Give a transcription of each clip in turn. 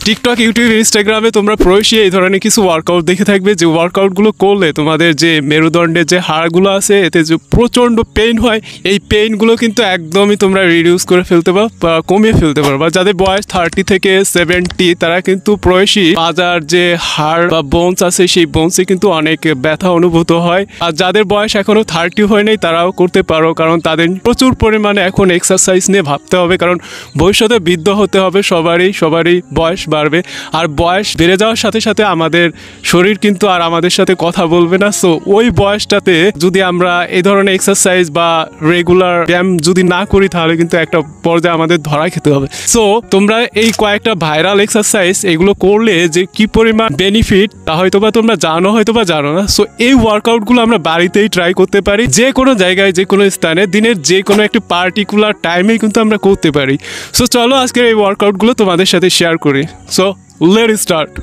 TikTok, YouTube, ইনস্টাগ্রামে তোমরা প্রায়শই এই ধরনের কিছু ওয়ার্কআউট দেখে থাকবে, যে ওয়ার্কআউটগুলো করলে তোমাদের যে মেরুদণ্ডের যে হাড়গুলো আছে এতে যে প্রচণ্ড পেইন হয়, এই পেইনগুলো কিন্তু একদমই তোমরা রিডিউস করে ফেলতে পারো বা কমিয়ে ফেলতে পারো। বা যাদের বয়স 30 থেকে 70 তারা কিন্তু প্রায়শই পাজার যে হাড় বা বোনস আছে সেই বোনসে কিন্তু অনেক ব্যথা অনুভূত হয়। আর যাদের বয়স এখনো 30 হয় নাই তারাও করতে পারো, কারণ তাদের প্রচুর পরিমাণে এখন এক্সারসাইজ নিয়ে ভাবতে হবে, কারণ ভবিষ্যতে বৃদ্ধ হতে হবে, সবারই বয়স বাড়বে। আর বয়স বেড়ে যাওয়ার সাথে সাথে আমাদের শরীর কিন্তু আর আমাদের সাথে কথা বলবে না। সো ওই বয়সটাতে যদি আমরা এই ধরনের এক্সারসাইজ বা রেগুলার ব্যায়াম যদি না করি তাহলে কিন্তু একটা পর্যায়ে আমাদের ধরা খেতে হবে। সো তোমরা এই কয়েকটা ভাইরাল এক্সারসাইজ এগুলো করলে যে কি পরিমাণ বেনিফিট তা হয়তোবা তোমরা জানো, হয়তোবা জানো না। সো এই ওয়ার্কআউটগুলো আমরা বাড়িতেই ট্রাই করতে পারি, যে কোনো জায়গায়, যে কোনো স্থানে, দিনের যে কোনো একটি পার্টিকুলার টাইমেই কিন্তু আমরা করতে পারি। সো চলো আজকের এই ওয়ার্কআউটগুলো তোমাদের সাথে শেয়ার করি। So let's start.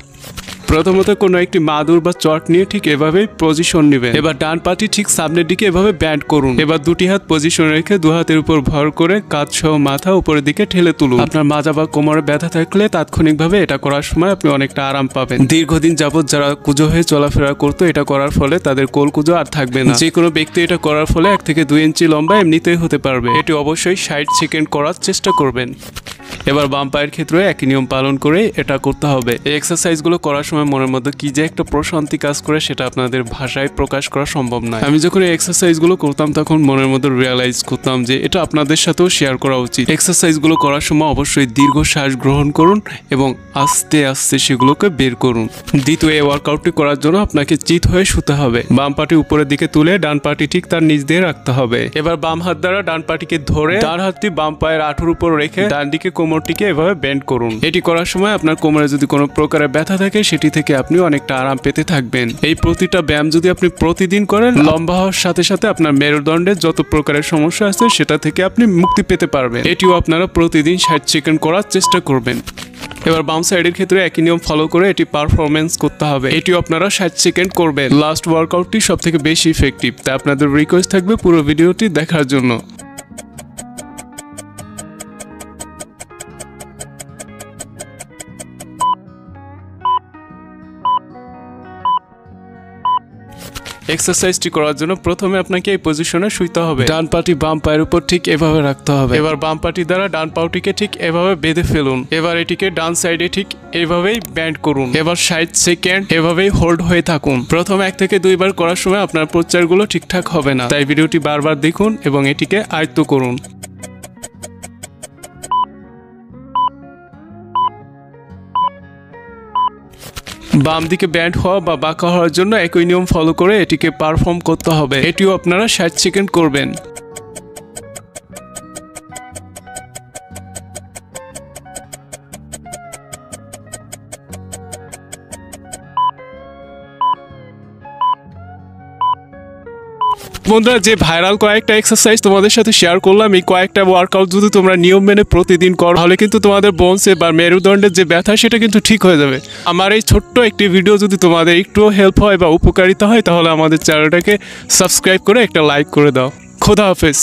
প্রথমত কোনো একটি মাদুর বা চট নিয়ে ঠিক এভাবেই পজিশন নেবেন। এবার ডান পাটি ঠিক সামনের দিকে এভাবে ব্যান্ড করুন। এবার দুটি হাত পজিশন রেখে দু হাতের উপর ভর করে কাঁধ সহ মাথা উপরের দিকে ঠেলে তুলুন। আপনার মাজা বা কোমরে ব্যথা থাকলে তাৎক্ষণিকভাবে এটা করার সময় আপনি অনেকটা আরাম পাবেন। দীর্ঘদিন যাবৎ যারা কুঁজো হয়ে চলাফেরা করতো এটা করার ফলে তাদের কোল কুঁজো আর থাকবে না। যে কোনো ব্যক্তি এটা করার ফলে 1 থেকে 2 ইঞ্চি লম্বা এমনিতেই হতে পারবে। এটি অবশ্যই 60 সেকেন্ড করার চেষ্টা করবেন। এবার বাম পায়ের ক্ষেত্রে একই নিয়ম পালন করে এটা করতে হবে। এই এক্সারসাইজগুলো করার সময় মনের মধ্যে কি যে একটা প্রশান্তি কাজ করে সেটা আপনাদের ভাষায় প্রকাশ করা সম্ভব নয়। আমি যখন এই এক্সারসাইজগুলো করতাম তখন মনের মধ্যে রিয়েলাইজ করতাম যে এটা আপনাদের সাথেও শেয়ার করা উচিত। এক্সারসাইজগুলো করার সময় অবশ্যই দীর্ঘ শ্বাস গ্রহণ করুন এবং আস্তে আস্তে সেগুলোকে বের করুন। দ্বিতীয় এই ওয়ার্কআউটটি করার জন্য আপনাকে চিত হয়ে শুতে হবে। বাম পাটি উপরের দিকে তুলে ডান পাটি ঠিক তার নিচ দিয়ে রাখতে হবে। এবার বাম হাত দ্বারা ডান পাটিকে ধরে ডান হাতটি বাম পায়ের হাঁটুর উপর রেখে ডান দিকে কোমরটিকে এভাবে বেন্ড করুন। এটি করার সময় আপনার কোমরে যদি কোনো প্রকারের ব্যথা থাকে সেটি থেকে আপনি অনেকটা আরাম পেতে থাকবেন। এই প্রতিটা ব্যায়াম যদি আপনি প্রতিদিন করেন, লম্বা হওয়ার সাথে সাথে আপনার মেরুদণ্ডের যত প্রকারের সমস্যা আছে সেটা থেকে আপনি মুক্তি পেতে পারবেন। এটিও আপনারা প্রতিদিন 60 সেকেন্ড করার চেষ্টা করবেন। এবার বাম সাইডের ক্ষেত্রে একই নিয়ম ফলো করে এটি পারফরমেন্স করতে হবে। এটিও আপনারা 60 সেকেন্ড করবেন। লাস্ট ওয়ার্কআউটটি সব থেকে বেশি ইফেক্টিভ, তাই আপনাদের রিকোয়েস্ট থাকবে পুরো ভিডিওটি দেখার জন্য। এক্সারসাইজটি করার জন্য প্রথমে আপনাকে এই পজিশনে শুইতে হবে। ডান পাটি বাম পায়ের উপর ঠিক এভাবে রাখতে হবে। এবার বাম পাটি দ্বারা ডান পাটিকে ঠিক এভাবে বেঁধে ফেলুন। এবার এটিকে ডান সাইডে ঠিক এভাবেই ব্যান্ড করুন। এবার 60 সেকেন্ড এভাবেই হোল্ড হয়ে থাকুন। প্রথম 1 থেকে 2 বার করার সময় আপনার প্রচারগুলো ঠিকঠাক হবে না, তাই ভিডিওটি বারবার দেখুন এবং এটিকে আয়ত্ত করুন। বাম দিকে ব্যান্ড হওয়া বা বাঁকা হওয়ার জন্য একই নিয়ম ফলো করে এটিকে পারফর্ম করতে হবে। এটিও আপনারা 60 সেকেন্ড করবেন। বন্ধুরা, যে ভাইরাল কয়েকটা এক্সারসাইজ তোমাদের সাথে শেয়ার করলাম, এই কয়েকটা ওয়ার্কআউট যদি তোমরা নিয়ম মেনে প্রতিদিন করো তাহলে কিন্তু তোমাদের বোনসে বা মেরুদণ্ডের যে ব্যথা সেটা কিন্তু ঠিক হয়ে যাবে। আমার এই ছোট্ট একটি ভিডিও যদি তোমাদের একটু হেল্প হয় বা উপকারিতা হয় তাহলে আমাদের চ্যানেলটাকে সাবস্ক্রাইব করে একটা লাইক করে দাও। খোদা হাফেজ।